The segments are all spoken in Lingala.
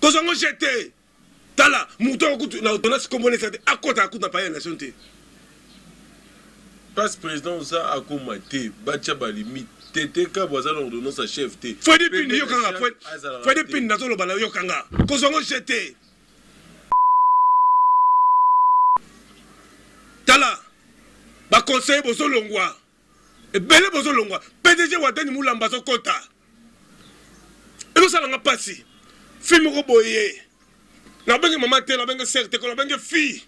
kozongo jeté tala muto kutu na dona sikombone ça akota akuta pa nation te passe président ça a commaté bacha ba limite tété ka boza l'ordonnance à chef té faut des pins yokanga faut des pins nazo lobala yokanga kozongo jeté tala ba conseil bozo longwa ebele bozo longwa PDG watani mulamba zo kota elo sala nga pasi film ko boye na bengi mama te na bengi sœur te ko na bengi fille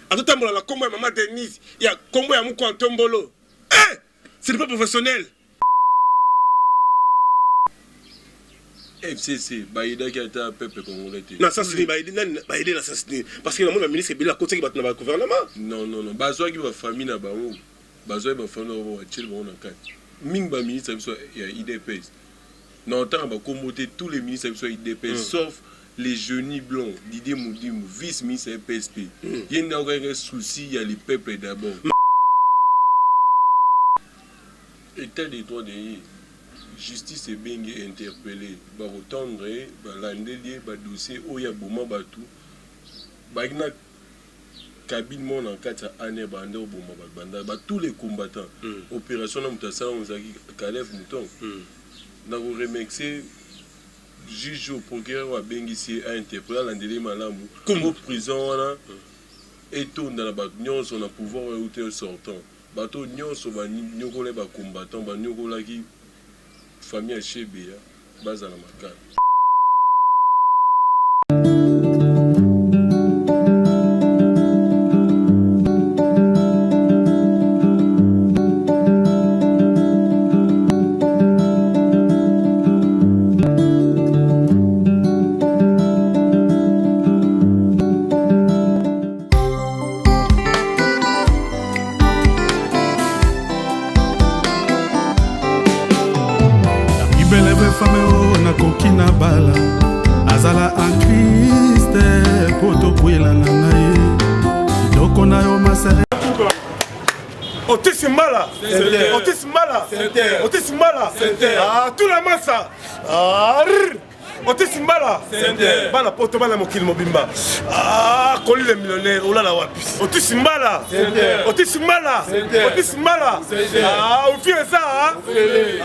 atotambola la kombo ya mama Denise ya kombo ya muko Antombolo c'est pas professionnel FCC baïda qui a été un peuple congolais na ça c'est baïda na ça c'est parce que le ministre bila côté qui bat na gouvernement non bazoa qui va famille na bango bazoa ba famille na ba chil ba na kan ming ba ministre biso ya IDPS non tant ba commoter tous les ministres biso IDPS sauf les jeunes blancs Didier Moudim vice-ministre PSP il y a un souci il y a les peuples d'abord état des droits de justice est bien interpellée ba retendre ba landelier ba dossier oya boma batu ba ina cabine mon en 4 années banda boma banda ba tous les combattants opération na mutasala onzaki Calef Mouton na vous remercier juge au procureur wa bengisi a interpellé landelier malamu comme prison wana etonda na ba nyonso na pouvoir ou sortant bato nyonso ba nyokola ba combattant ba nyokola ki famille à Chébia, base à la Macane. Kokina bala azala en Christ poto kwela na ngai doko na yo masere Otis Mala tout la massa Otis Mala bana poto bana mokili mobimba koli le millionnaire olala wapi Otis Mala ufie ça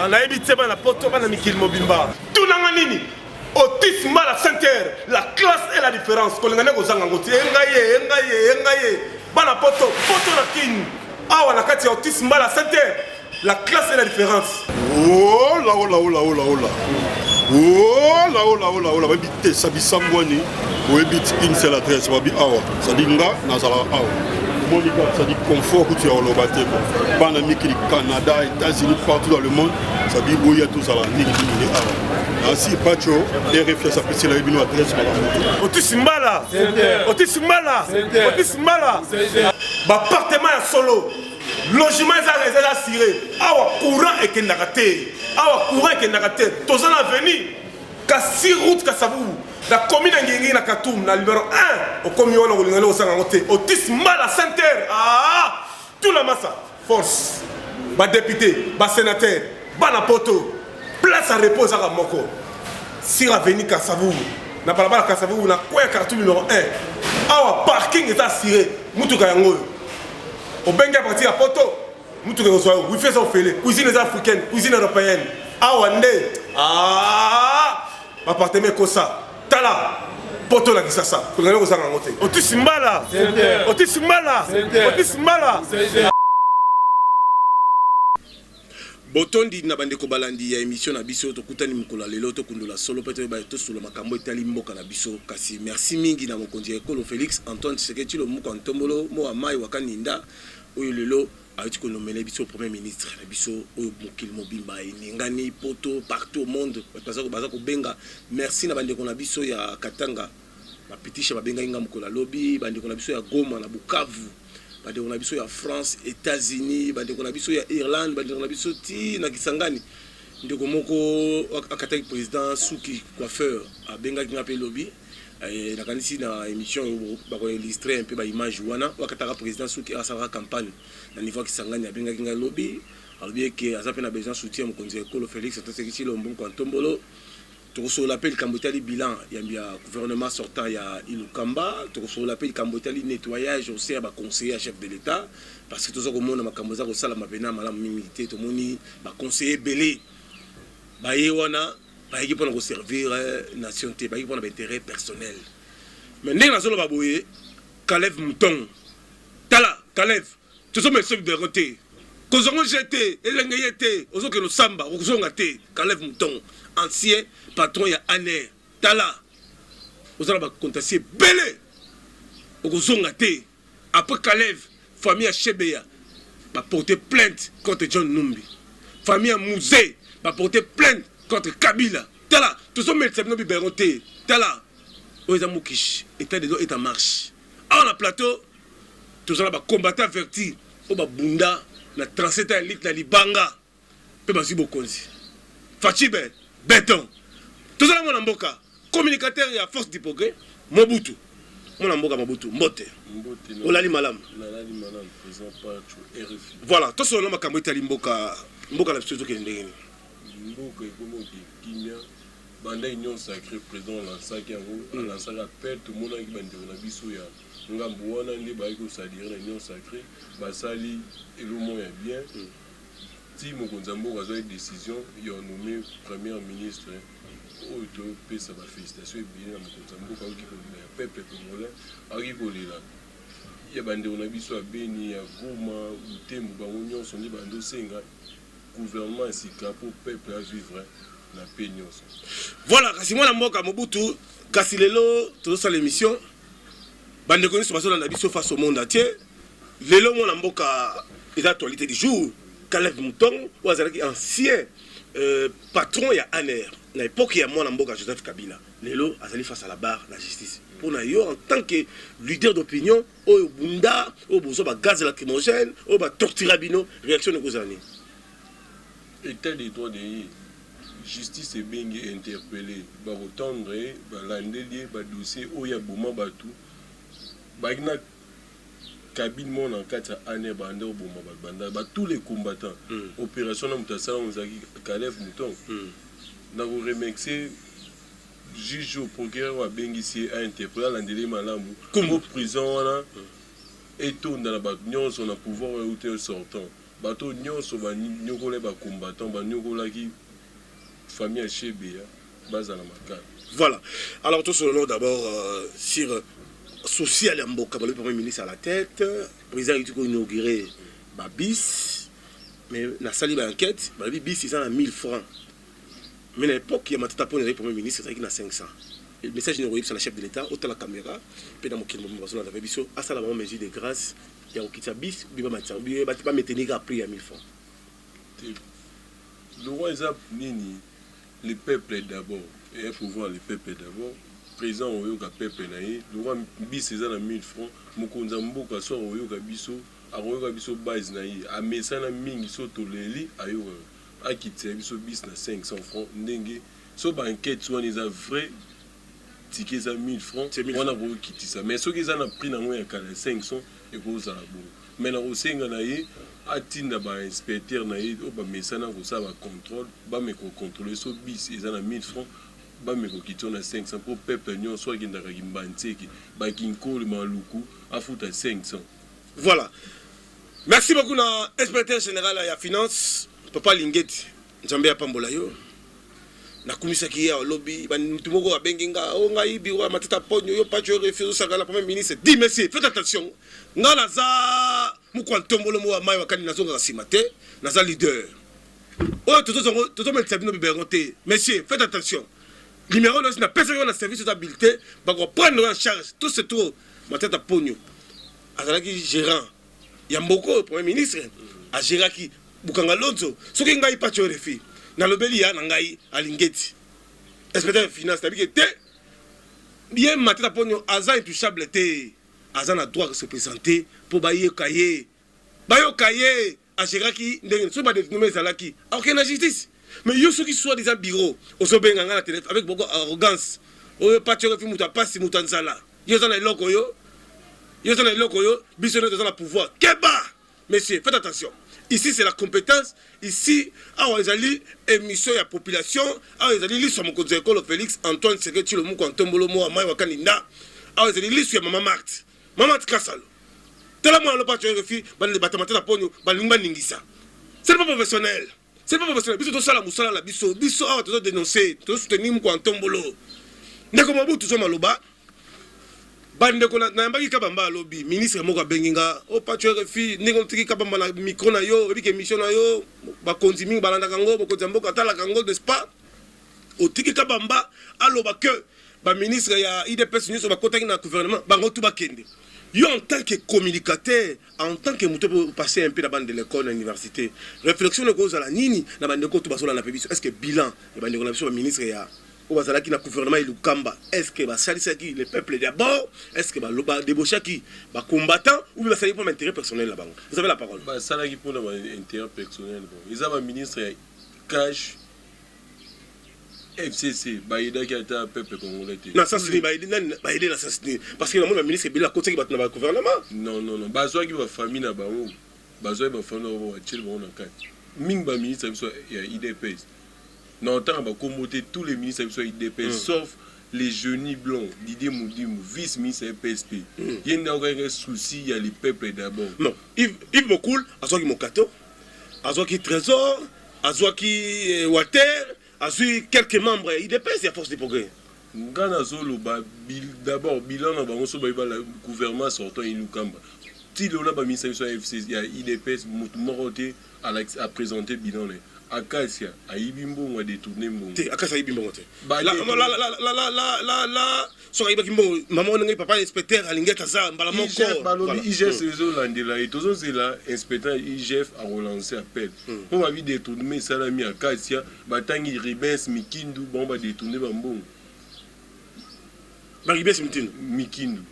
na ebite bana poto bana mikili mobimba tunanga nini Otis Mala Center la classe et la différence kolengane kozanga ngoti engaye bana poto na kin awa na kati Otis Mala Center la classe et la différence oh la babite sabisambwani oebit une seule adresse babi awa sadinga nazala awa monika sadi confort que tu as olobaté bana mikili Canada États-Unis partout dans le monde sabi boya tout ça la nini awa asi pacho RFS ça peut la bino adresse Otis Mala ba appartement ya solo logement eza assuré awa courant ekendaka te toza na avenir kasi route kasabu na commune ngengi na Katoum na numéro 1 okomi wana kolingana osanga ngote Otis Mala Center tout la massa force ba député ba sénateur bana poto place à repos à moko sur avenir Kasavu na balabala Kasavu na kwa Katoum numéro 1 awa parking est assuré mutuka yango obenga parti ya poto mutuka kozwa wifi za ofele cuisine africaine cuisine européenne awande appartement kosa tala poto la kisasa kulingana kozanga ngote Otis Mala botondi na bandeko balandi ya émission na biso tokutani mukula lelo tokundula solo peut-être ba to solo makambo etali mboka na biso kasi merci mingi na mokonzi ya ekolo Félix Antoine Tshisekedi lo muko Antombolo mo amai wakaninda oyo lelo ayoti ko nommer biso premier ministre na biso oyo mokili mobimba eningani poto partout au monde baza ko benga merci na bandeko na biso ya Katanga bapitisha babenga inga mukula lobby bandeko na biso ya Goma na Bukavu bandeko na biso ya France États-Unis bandeko na biso ya Irlande bandeko na biso ti na Kisangani ndeko moko akataki président Suki coiffeur abenga kinga pe lobby na kanisi na émission ba ko illustrer un peu ba image wana wakataka président Suki asara campagne na niveau Kisangani abenga kinga lobby alobi que azape na besoin soutien mokonzi ekolo Félix Tshisekedi Tshilombo kwa Ntombolo tokoso l'appel Kambotali bilan il y a gouvernement sortant il y a Ilukamba tokoso l'appel Kambotali nettoyage au sein ba conseiller chef de l'état parce que tous au monde makamboza ko sala mabena malamu milité to moni ba conseiller belé ba yewana ba yiki pour servir nation té ba yiki pour intérêt personnel mais ndé na zolo ba boye Kalev Mouton tala Kalev tous mes chefs de roté kozongo jeté elenge yete ozoke no samba okozonga té Kalev Mouton ancien patron ya Aner tala ozala ba contasier belé okozonga té après Kalev famille à Chebeya va porter plainte contre John Numbi famille à Mouzé va porter plainte contre Kabila tala tous sont médecins no biberoté tala oza mukish état de droit est en marche on a plateau tous sont là combattant averti au ba bunda na 37 élite na libanga pe basi bokonzi Fachibe béton tout ça mon mboka communicateur ya force du progrès Mobutu mon mboka Mobutu mbote olali malam président Pacho RFI voilà tout ça ma kambo itali mboka la biso ke ndengeni mboka ekomo ki kimia banda union sacrée président lansaki yango lansaki appel tout le monde qui bandeko na biso ya ngambo wana nde bayiko salire na union sacrée basali elomo ya bien ti mokonzi ya mboka azwaki décision ya nommé premier ministre oyo topesa bafélicitation ebele na mokonzi ya mboka akoki kolela ya peuple congolais akoki kolela ya bandeko na biso ya Beni ya Goma Butembo bango nyonso nde bandosenga gouvernement esika mpo peuple avivre na paix nyonso. Voilà kasi mwana mboka Mobutu kasi lelo tozosala émission bandeko nyonso bazolanda biso face au monde entier lelo mwana mboka eza actualité du jour Kalev Mouton oyo azalaki ancien patron ya Aner na époque ya mwana mboka Joseph Kabila lelo azali face à la barre de la justice pour na yo en tant que leader d'opinion oyo bunda oyo bozo ba gaz lacrymogène oyo ba tortura bino réaction de kozani état des droits de justice ebengi interpellé bakotendre balandeli badossier oyo ya boma bato bagina cabine mona en kati ya Aner banda oboma banda tous les combattants opération na moto asala ozalaki Kalev Mouton na koremercier juge au procureur abengisi a interpellé alandeli malamu kombo prison wana etonda na bato nyonso na pouvoir oyo te sortant bato nyonso banyokola bacombattant banyokolaki famille ya Chebeya bazala makala. Voilà. Alors tout ce nom d'abord sur social ya mboka le premier ministre à la tête président il a inauguré bis mais la sali ba enquête bis ils ont 1000 francs mais à l'époque il y a matata pour le premier ministre c'est qui a 500 le message n'est pas sur la chef de l'état autant la caméra puis dans mon kilo on avait biso à ça la mesure de grâce il y a okita bis biba matsa biba pas maintenir à prix à 1000 francs le roi Isaac nini le peuple d'abord et il faut voir le peuple d'abord président oyoka peuple na ye le roi bis eza na 1000 francs mokonza mboka so oyoka biso base na ye amesana mingi so toleli ayoka akitisa biso bis na 500 francs ndenge so ba enquête wana eza vrai ticket eza 1000 francs wana kokitisa mais soki eza na prix nango ya kala 500 ekozala bongo mais na kosenga na ye atinda bainspecteur na ye oyo bamesana kosala bacontrôle bameko contrôle so bis eza na 1000 francs bameko kito na 500 mpo peuple nyonso akendaka kimbantseki bakinkoli maluku afuta 500. Voilà. Merci beaucoup na inspecteur général ya finance Papa Lingeti Nzambe ya pambola yo nakumisaki ya lobby bantu moko abenginga o ngai biro matata ponyo yo pa jo refuse saka la premier ministre dit monsieur faites attention ngala za mukwantombolo mo mai wakani nazonga simate naza leader oh toto metsa bino biberonté monsieur faites attention numéro là na personne na service d'habilité ba ko prendre en charge tout ce tout matata ponyo azalaki gérant ya mboko premier ministre a géraki bukanga lonzo soki ngai pa jo refuse na lobeli ya ngai alingeti inspecteur finance tabike te bien matata ponyo aza intouchable te aza na droit de se présenter pour baye kaye a géraki ndenge so ba dénommé zalaki aucun na justice mais yo soki soit des bureaux au so benga na téléphone avec beaucoup arrogance o pa tio fi muta pasi muta nzala yo za na eloko yo biso ne za na pouvoir keba monsieur faites attention Ici, c'est la compétence. Ici, awa ezali émission ya population. Awa ezali liso ya mokonzi ya ekolo Félix Antoine Tshisekedi Tshilombo Ntombolo mo amai wakaninda. Awa ezali liso ya Mama Marthe. Mama Marthe Kasalo. Tela mo alopa tu refi bali batamata na ponyo balinga ningisa. C'est pas professionnel. C'est pas professionnel. Biso to sala musala la biso. Biso awa to dénoncer, to soutenir mo Ntombolo. Ndeko mabu tuzo maloba. Bande ko na mbaki kabamba lobby ministre moko abenginga o patcho refi ndingo tiki kabamba na micro na yo ebike mission na yo ba konzimi balanda kango boko zamboka tala kango n'est-ce pas o tiki kabamba aloba que ba ministre ya IDPS nyuso ba kotaki na gouvernement bango tout bakende yo en tant que communicateur en tant que muto pour passer un peu la bande de l'école à l'université réflexion ko za la nini na bande ko tout basola na pebiso est-ce que bilan ya bande ko na biso ba ministre ya au Bazalaki na gouvernement Ilukamba, est-ce que va salir qui le peuple d'abord, est-ce que va débaucher qui va combattant ou va salir pour l'intérêt personnel là-bas. Vous avez la parole. Bah ça là qui pour l'intérêt personnel. Ils ont un ministre cash FCC, bah il a qui a été un peuple congolais. Non ça c'est bah il est assassiné parce que le ministre est bien à côté qui va dans le gouvernement. Non bah soit qui va famille là bas où bah soit va famille là où chill bon en cas. Ming bah ministre il y a IDPS. Non, tant va commoter tous les ministres de l'IDPS, sauf les jeunes blancs, Didier Moudimou, vice-ministre PSP. Il y a un souci, il y a les peuples d'abord. Non, Yves Mokoul, à soi qui Mokato, à soi qui Trésor, à soi qui Water, à soi quelques membres IDPS, il y a force de progrès. D'abord, bilan, le gouvernement sortant Ilukamba. Si l'on a un ministre de l'IDPS, il y a IDPS, Moroté à présenter bilan. Akasia, Aibimbo, on a détourné mon. Akasia Aibimbo, là, sur Aibimbo, maman, papa, inspecteur, à l'ingétaza, Balamon, IGF, c'est là, et tous c'est là, inspecteur IGF a relancé appel. On va vite détourner Salami Akasia, Batangi Ribens, Mikindu, bon, va détourner Bambon. Ribens, Mikindu.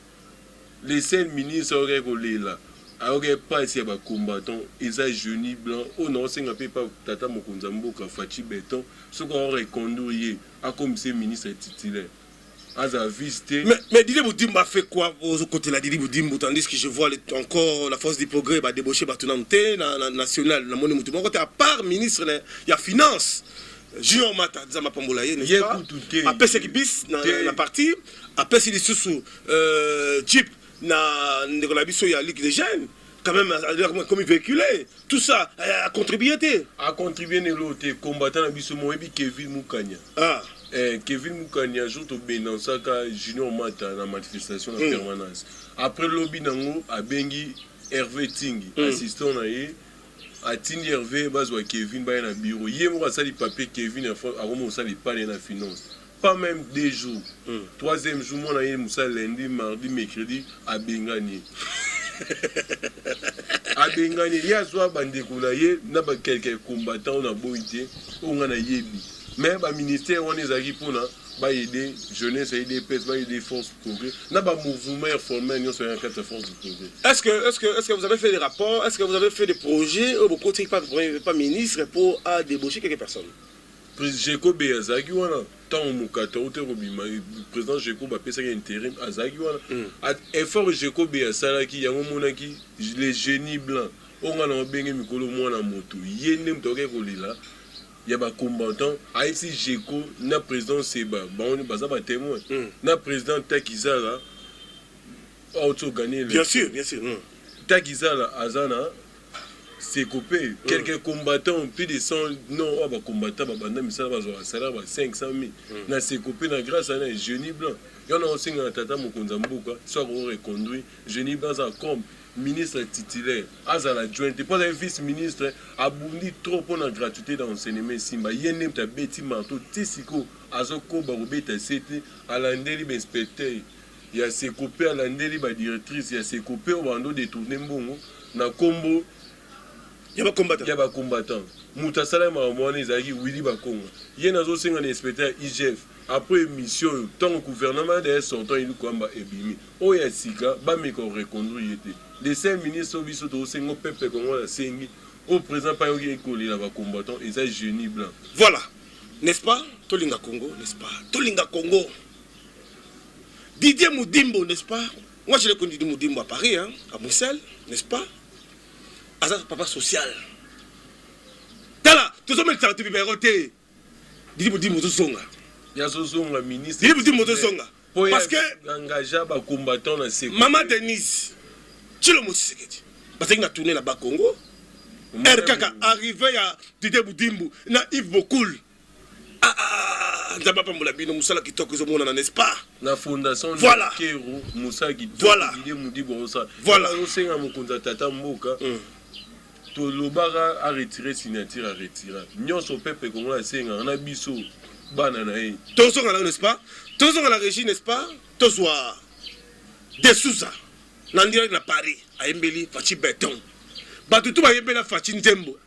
Les seuls ministres auraient roulé là. Alors que pas ici à combattant, ils ont jeunes blancs, oh non, c'est un peu pas Tata Mokonzambo qui a fait béton, ce qu'on aurait conduit à comme ces ministres titulaires. Mais Didi Boudimbo a fait quoi aux côtés de Didi Boudimbo, tandis que je vois encore la force du progrès va débaucher Batunanté, la nationale, la monnaie Moutouma, à part ministre, il y a finance. Junior Mata, Zama Pambolaye, n'est-ce pas? Après ce qui bis, la partie, après ce qui sous Jeep. Il y a Ligue des jeunes, quand même, comme il véhiculait, tout ça a contribué. A contribué l'autre combattant Kevin Moukania. Ah. Kevin Moukania, joue au Benansaka, Junior Mata, la manifestation en permanence. Après le lobby Nango, a Bengi Hervé Tingi, assistant à Tingi Hervé, Bazwa Kevin, Bayan à bureau. Hier, moi, ça, les papiers Kevin, à Rome, ça, les palais dans la finance. Pas même 2 jours. Troisième jour, on a eu Moussa lundi, mardi, mercredi, à Bengani. À Bengani, il y a soit Bandekulaye, n'a pas quelques combattants, on a beau idée, on a yebi. Mais le ministère, on est arrivé pour aider jeunesse, aider PES, aider forces de progrès. N'a pas mouvement formel, on a quatre forces de progrès. Est-ce que vous avez fait des rapports, est-ce que vous avez fait des projets, ou vous ne pas ministre pour débaucher quelques personnes? Jacob Azagi wana tant mukata oterobima président Jacob a pesa intérim Azagi wana effort Jacob asalaki yango monaki les génies blancs onga na benge mikolo mwana moto yene mtoke kolila ya ba combattant aisi Jacob na président Seba bon baza ba témoin na président Takizala auto gagner bien sûr Takizala azana c'est coupé. Quelques combattants, plus de 100, non, on va combattre, mais ça va salaire 500 000. Na c'est coupé grâce à un jeune blanc. Il y en a aussi un tata Mokonzamboka, soit on reconduit, jeune blanc comme ministre titulaire, à la jointe, pas un vice-ministre, aboundi trop pour la gratuité dans l'enseignement Simba. Il y a un petit marteau, Tessiko, Azoko, Barobeta, c'était à l'andéli inspecteur. Il y a ses coupés à l'andéli directrice, il y a ses coupés au bandeau de tourner bon, na combo. Il y a des combattants. Moutasala Maramouane Zagi, Willy Bakonga. Il y a un inspecteur IGF. Après mission, tant que le gouvernement de sortant, il y a Ebimi. Oh, il y a Sika, Bameko reconduit. Les 5 ministres au Bissot au Sengo Pepe Kongo, Sengi, au présent, pas eu un combattant, et ça, génie blanc. Voilà, n'est-ce pas? Tolinga Congo, n'est-ce pas? Tolinga Congo. Didier Moudimbo, n'est-ce pas? Moi, je l'ai connu Didier Moudimbo à Paris, hein, à Bruxelles, n'est-ce pas? Azaz papa social. tala tozomelisa bato bibero te didi budimbu tozonga ya zozonga ministre didi budimbu tozonga parce que engagea bacombattant na sécurité mama Denise Tshilombo Tshisekedi basengi na tourné na bakongo kaka arrivé ya didi budimbu na Yves Bokul nzambe apambola bino mosala kitoko ezomonana n'est-ce pas na fondation voilà kero mosala kitoko voilà idée mudibo osala voilà osenga mokonzi tata mboka tolobaka aretire signature aretira nyonso pepe kongo asenga na biso bana na ye tozonga n'est-ce pas tozonga la régie n'est-ce pas tozwa de Souza na direct na Paris ayembeli Fachi Beton bato tu bayembela Fachi Nzembo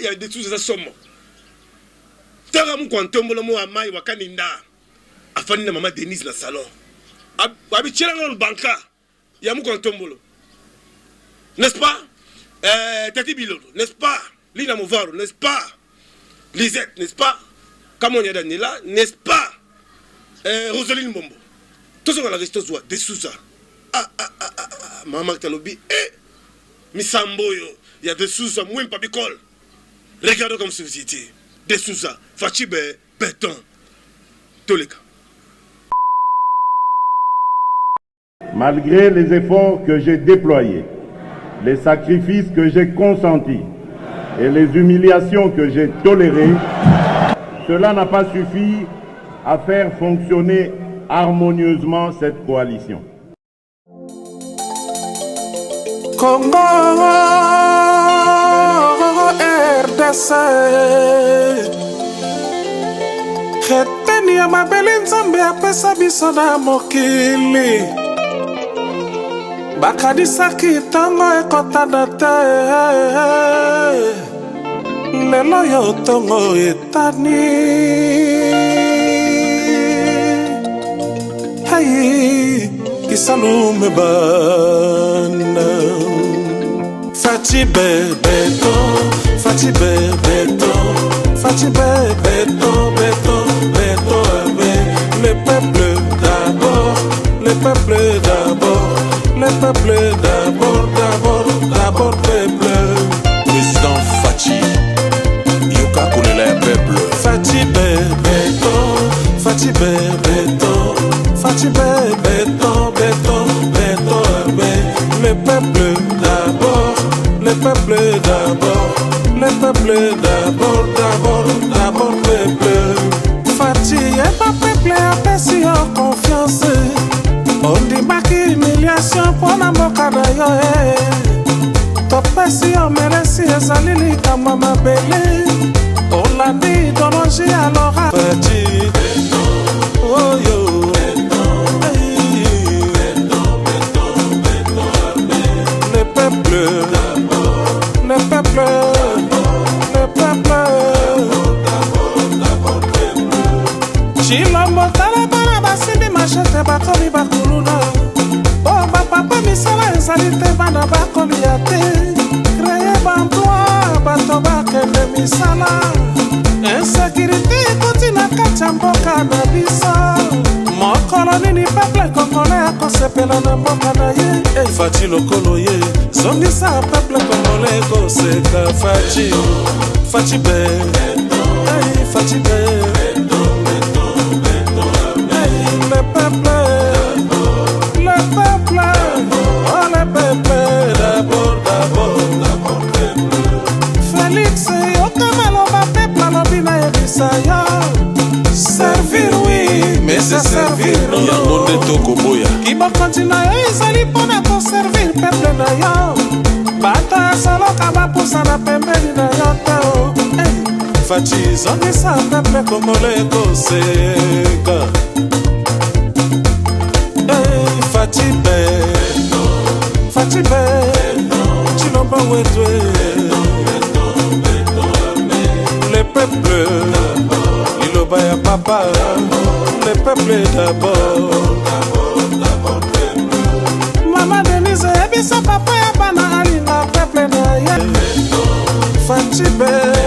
ya de Souza za somo tara mu kwantombola mu amai wakaninda afani na mama Denise na salon abichela ngolo banka ya mu kwantombolo n'est-ce pas Tati Bilolo n'est-ce pas Lina Movaro n'est-ce pas Lisette n'est-ce pas Kamonia Daniela n'est-ce pas Rosaline Mombo tous on a la resto zwa de Souza mama Talobi Misamboyo il y a de Souza moins pas bicole regardez comme société de Souza Fachi Beton Toleka. Malgré les efforts que j'ai déployés, les sacrifices que j'ai consentis et les humiliations que j'ai tolérées, cela n'a pas suffi à faire fonctionner harmonieusement cette coalition. Congo RDC Reteni ya mabele nzambe apesa biso na mokili bakadisaki ntango ekotana te lelo yo ntongo etani hey kisalume bana Fachi Beton Fachi Beton Fachi Beton Beton le peuple d'abord le peuple d'abord le peuple d'abord peuple président Fachi Yoka Koulela peuple Fachi Beton Fachi Beton Fachi Beton le peuple d'abord le peuple d'abord le peuple d'abord peuple Fachi est pas peuple apprécie en confiance on dit pas humiliation pour la mboka na yo topesi yo meresi ezalili kama mabele on l'a dit idéologie alors Fachi oh yo le peuple Tshilombo tala bana basimbi machete bakomi bakuluna o bapapa misala ezali te bana bakolia te kreye bamploi bato bakende misala insécurité ekoti na kati ya mboka na biso mokolo nini peuple congolais akosepela na mboka na ye Fachi lokolo ye zongisa peuple congolais ekoseka Fachi Fachi Fachi le peuple oh le peuple d'abord Félix yokamelo ba peuple alobi na yebisa yo servir oui mais c'est servir yango nde tokoboya kibokonzi na yo ezali mpona koservir peuple na yo bato asoloka bapusana pembeni na yo te Fachi zongisa peuple congolais ekoseka Fachi Beton Tshilombo wetu le peuple liloba ya papa le peuple d'abord mama Denise ebisa papa ya bana alinga peuple na ye Fachi Beton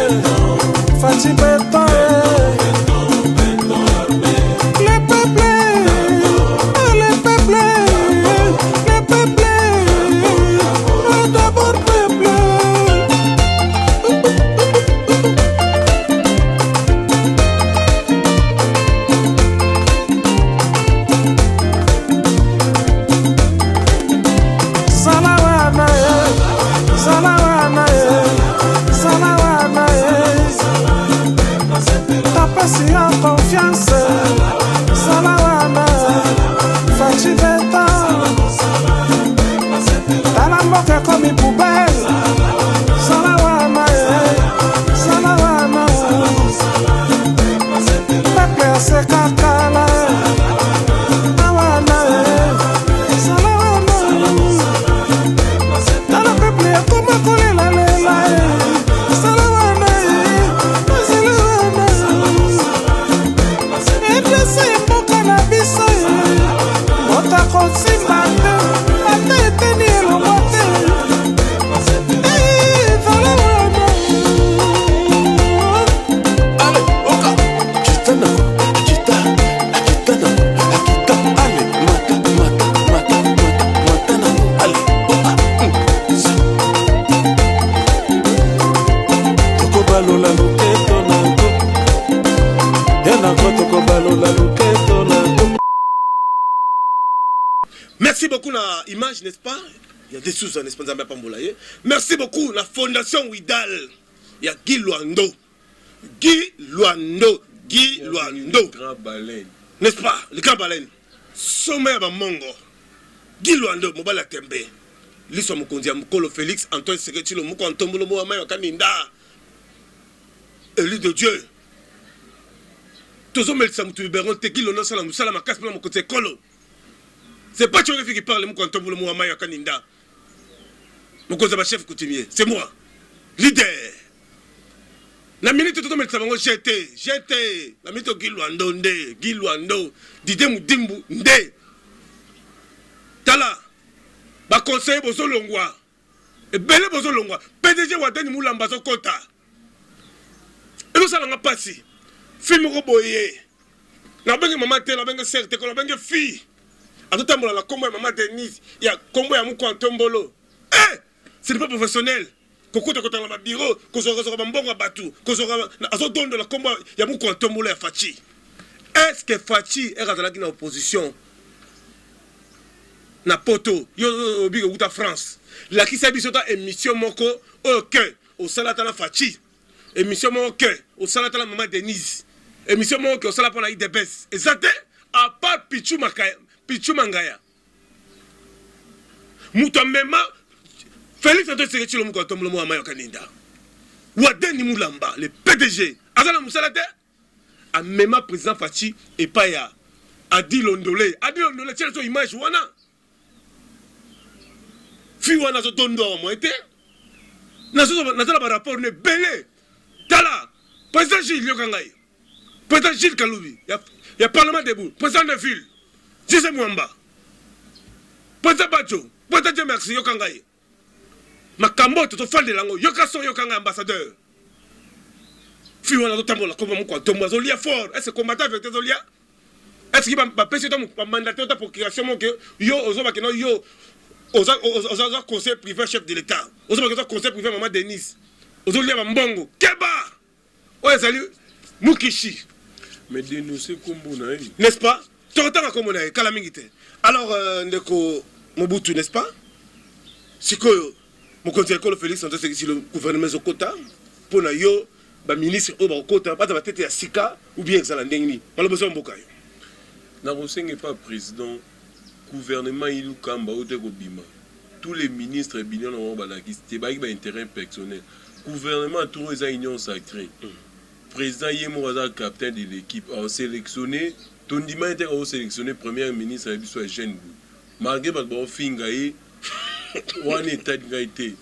kakala awana salawana tala peple akoma kolela lela salawana salawana eplese mboka na biso motakosimba te ata eteni elongo te Merci beaucoup na image, n'est-ce pas? Il y a des sous, n'est-ce pas? Merci beaucoup la fondation Widal. Il y a Guy Luando. Guy Luando. Guy Luando. N'est-ce pas? Le grand baleine. Sommet à Mongo. Guy Luando, Mobala Tembe. L'histoire Mokondia Mokolo Félix, Antoine Seketilo, Moko Antombolo Mohamed Kaninda. Élu de Dieu. Tous les hommes qui sont beron Teki Lono Salam Salam Kass Moko Kote Kolo. C'est pas tu qui parle, Moko Antombolo Mohamed Kaninda. Moko Zaba chef coutumier, c'est moi. Leader. La minute tout le monde j'étais. La minute Guy Luando Nde, Guy Luando, Didé Moudimbu Nde. Tala. Ba conseiller bozo longwa. Et belé bozo longwa. PDG Wadani Moulamba Zokota. Et nous allons passer. Film Roboye. La bengue maman te, la bengue sœur te, la bengue fille. À tout temps, la combo maman Denise. Il y a combo à Mouko Antombolo. Eh! Ce n'est pas professionnel. Koko te kota na bureau, ko zora mbongo batu, ko zora azodondo la combo ya Mouko Antombolo ya Fachi. Est-ce que Fachi est dans la opposition? Na poto yo obi uta France la ki sabi sota émission moko OK au salata na Fachi émission moko au salata na maman Denise émission moko au salata pour la IDBS exacte à part Pichu Mangaya muto mema Félix Antoine Seketilo Moko Antombolo Mohamed Kaninda Wadeni Moulamba le PDG azala musalate a mema président Fachi et pas ya Adi Londolé tiens son image wana Fiwana zo tondo mo été nazala ba rapport ne belé tala président Gilles Yokangai président Gilles Kaloubi ya parlement debout président de ville Jesse Mwamba président Bacho président merci Yokangai makambo to fande lango yokaso Yokangai ambassadeur Fiwana zo tambola comme mon quoi tomba zo lia fort est-ce combattant avec tes olia est-ce qu'il va passer ton mandat ta procuration mon que yo ozoba que no yo aux conseils privés chef de l'État, aux conseils privés maman Denise, aux autres Mbongo, Keba, ouais salut, Mukishi. Mais dénoncer comme on a eu. N'est-ce pas? T'entends comme on a eu, Kalamingite. Alors, Ndeko Mobutu, n'est-ce pas? Si que mon conseiller Félix Antoine Seketilo le gouvernement Zokota, pour na yo, ba ministre Obakota, pas de tête à Sika ou bien Exalandengni. Pas besoin de Bokayo. Naroseng n'est pas président. Gouvernement il kamba bima tous les ministres binion on balaki c'était pas intérêt personnel gouvernement tout les union sacrée président yemo za capitaine de l'équipe a sélectionné ton dimanche était au sélectionné premier ministre biso jeune malgré ba fingaye one état d'égalité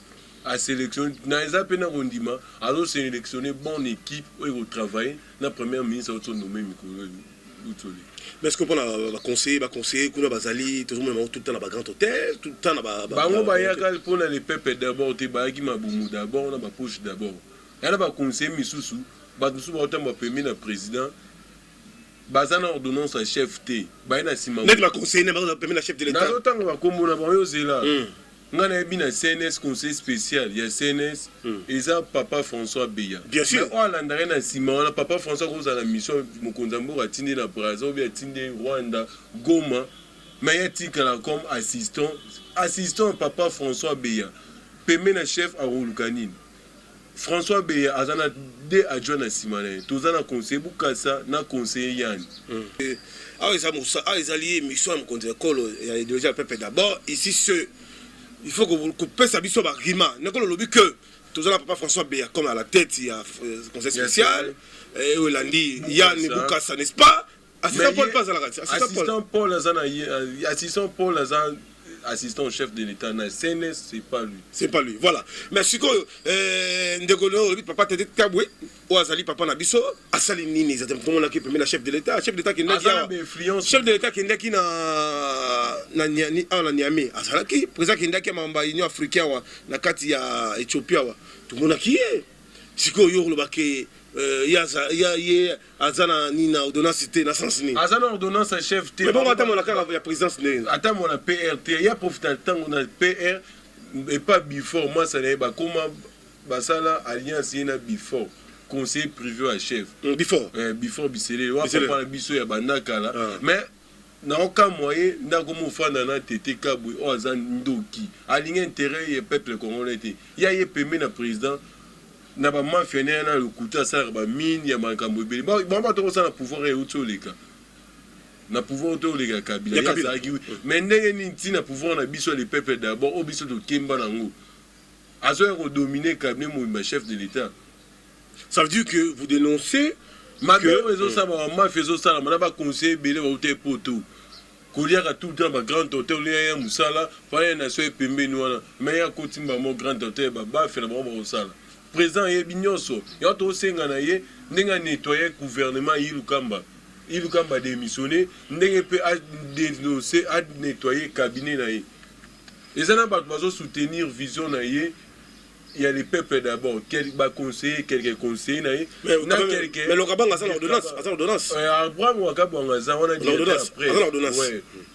a sélectionné na eza pena ondima alors sélectionné bonne équipe au travail na premier ministre auto nommé Mikolo Utoli. Mais est-ce qu'on peut conseiller, qu'on a basali, tout le monde tout le temps dans un grand hôtel, tout le temps dans on va y aller pour les peuples d'abord, tu vas y aller d'abord, on a poche d'abord. Il y a un conseiller Missoussou, nous avons permis le président, basé en ordonnance à chef T. Net va conseiller, on a permis la chef de l'État. Dans le temps, on va comme on a voyé là. On a mis un CNS conseil spécial, il y a CNS, et ça papa François Beya. Bien sûr. Mais on a un Simon, papa François Rose à la mission, Mokondambo a tindé la Brazza, a tindé Rwanda, Goma, mais il y a Tikala comme assistant papa François Beya, permet le chef à Roulukanine. François Beya, a deux adjoints à Simane, tous en conseil Boukassa, na conseiller Yann. Ah, ils alliés, mission à mon il y a déjà le peuple d'abord. Ici, il faut que vous coupez sa mission par Rima. Nous avons le but que tout à papa François Béa, comme à la tête, il y a conseil spécial, et il y a Yann Boukassa, n'est-ce pas? Assistant Paul pas à la radio. Assistant Paul Azan, assistant au chef de l'État, CNS, c'est pas lui. C'est pas lui, voilà. Mais si Ndegolo, papa t'es taboué, ou Azali, papa Nabiso, Asali Nini, ils ont tout le qui permet la chef de l'État, chef d'État qui n'a chef de l'État qui n'a qui na Niamey, Azalaki, président qui n'a qui mamba Union africaine, na kati ya Éthiopie, tout le monde qui est. Si ko yo le baké. Azana Nina ordonnance na sens ni Azana ordonnance à chef mais bon attends mon accord la présidence attends mon PRT il y a profité le temps on a PR et pas before moi ça n'est pas comment basala alliance na before conseil privé à chef before bisele wa pas biso ya banaka là mais na aucun moyen ndako mo fanda na tete kabwe o azan ndoki aligné intérêt et peuple congolais il y a pemé na président na ba mafia na le kuta ça ba mine ya makambo ebele ba to ça na pouvoir et utoleka na pouvoir utoleka kabila ya zaki mais ndenge ni ntina pouvoir na biso les peuples d'abord au biso to kemba nango azo redominer kabine mo chef de l'état. Ça veut dire que vous dénoncez que réseau ça ba mafia zo ça na ba conseiller belé ba uté poto koliaka tout le temps ba grand hôtel ya musala fa na so epembe ni wana mais ya kotimba mo grand hôtel ba fait na ba sala président yebi nyonso yo to senga na ye ndenge nettoyer gouvernement Ilukamba démissionné ndenge pe a dénoncer a nettoyer cabinet na ye ezana ba bazo soutenir vision na ye. Il y a les peuples d'abord, quelques conseillers, mais le Kabang a l'ordonnance. Abraham Wakabanga, on a dit l'ordonnance.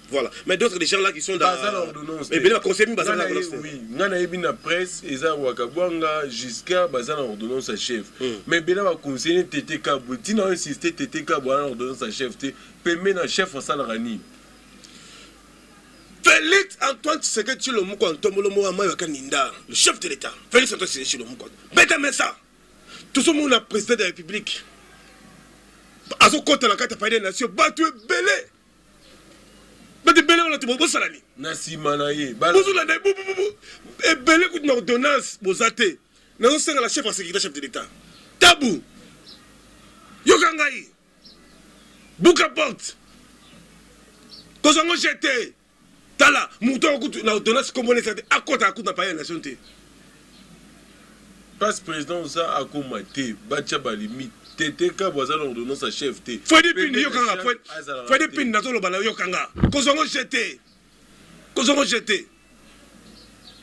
Voilà. Mais d'autres des gens là qui sont dans l'ordonnance. Mais bien conseiller l'ordonnance. Oui, on a eu la presse, et ça Wakabanga jusqu'à l'ordonnance à chef. Mais bien la conseiller TT Kabou, tu n'as insisté TT Kabou l'ordonnance à chef, permet un chef en salarani. Félix Antoine Tshisekedi Tshilombo Ntombolo Amayo Kaninda, le chef de l'État. Félix Antoine Tshisekedi Tshilombo. Benjamin ça. Tout ce monde a président de la République. Azo compte la carte des nations, battu belé. Battu belé on a tout bon salani. Nasi manaye. Bouzou la bou et belé coup une ordonnance bozate. Nous sommes la chef en sécurité chef de l'État. Tabou. Yokangai. Bouka porte. Kozango jeté. Tala, mouton na ordonnance comme on est à côté na paye nation té. Parce président ça a commenté, bacha ba limite. Tété ka boza l'ordonnance à chef té. Faut des pins yokanga, faut des pins na zo lobala yokanga. Kozongo jeté.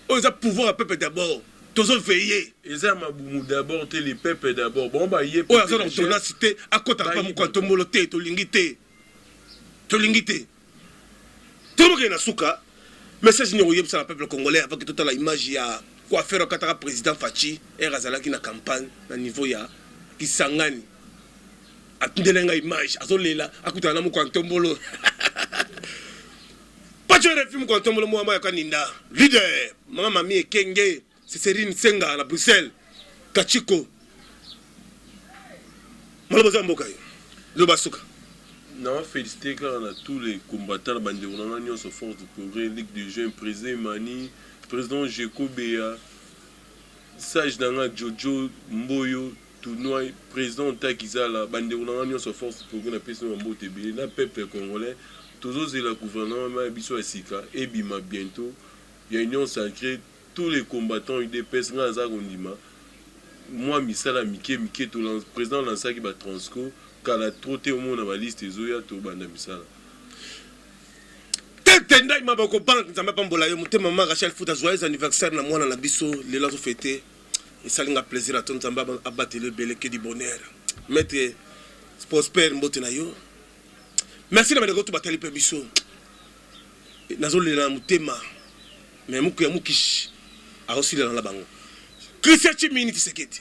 On a pouvoir à peuple d'abord. Tozo veiller. Et ça ma boumou d'abord té les peuples d'abord. Bon ba yé. O a zo l'ordonnance té à côté pa mu kwanto moloté to lingité. Tout le monde est souka. Message n'y a pas le peuple congolais avec toute la image ya quoi faire au Qatar président Fachi et Razala qui na campagne na niveau ya qui sangani. Atundelenga image azolela akuta na mu kwantombolo. Pas de refus mu kwantombolo mo ya kaninda. Leader mama mami Kenge c'est Serine Senga na Bruxelles. Kachiko. Maloboza mboka yo. Lo basuka. Non, félicité car on a tous les combattants de l'Union sur force de progrès, Ligue des Jeunes, président Mani, président Jeko Béa, Sage Nanga Jojo Mboyo, Tournois, président Takizala, L'Union sur force de progrès, la personne en Motébé, la peuple congolais, tous les gouvernements, Bissou Sika, et Bima bientôt, il y a une union sacrée, tous les combattants UDPS, Nazarondima, moi, Misala Mike, le président Lansaki Transco, kala troté au monde dans la liste des oya to banda misala tetenda ima bako bank nzamba pambola yo mutema mama Rachel Fouta joyeux anniversaire na mwana na biso le lazo fêter et ça linga plaisir à ton nzamba abattre le belé que du bonheur maître Prosper mbote na yo merci na bandeko to batali pe biso nazo le na mutema mais muku ya mukish a aussi dans la bango Christian Chimini Tshisekedi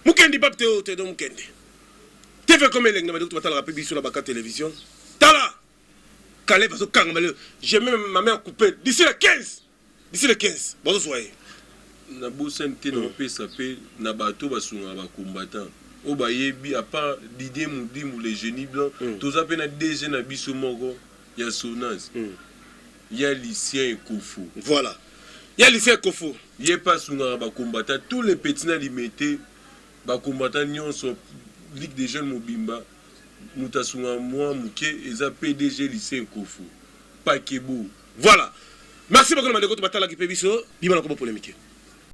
mukendi babte o te do mukendi tu fais comme les gens qui ont rappelé sur la bac télévision. Tala Calais va se calmer. J'ai même ma main coupée. D'ici le 15. Bon, soyez. Na bosante na PSAP na bato basunga ba combattant. O ba yebi à part Didier Moudi ou les génies blancs, tous appellent na DG na biso moko ya Sonaz. Ya Lucien Kofo. Voilà. Ya Lucien Kofo. Yé pas sunga ba combattant tous les petits na limité ba combattant nyon sont Ligue des Jeunes Mobimba, Moutasunga moi Mouké eza PDG lycée Nkofo. Pakebo. Voilà. Merci beaucoup, Mandeko, tu batala qui peut biso. Bima na ko polémique.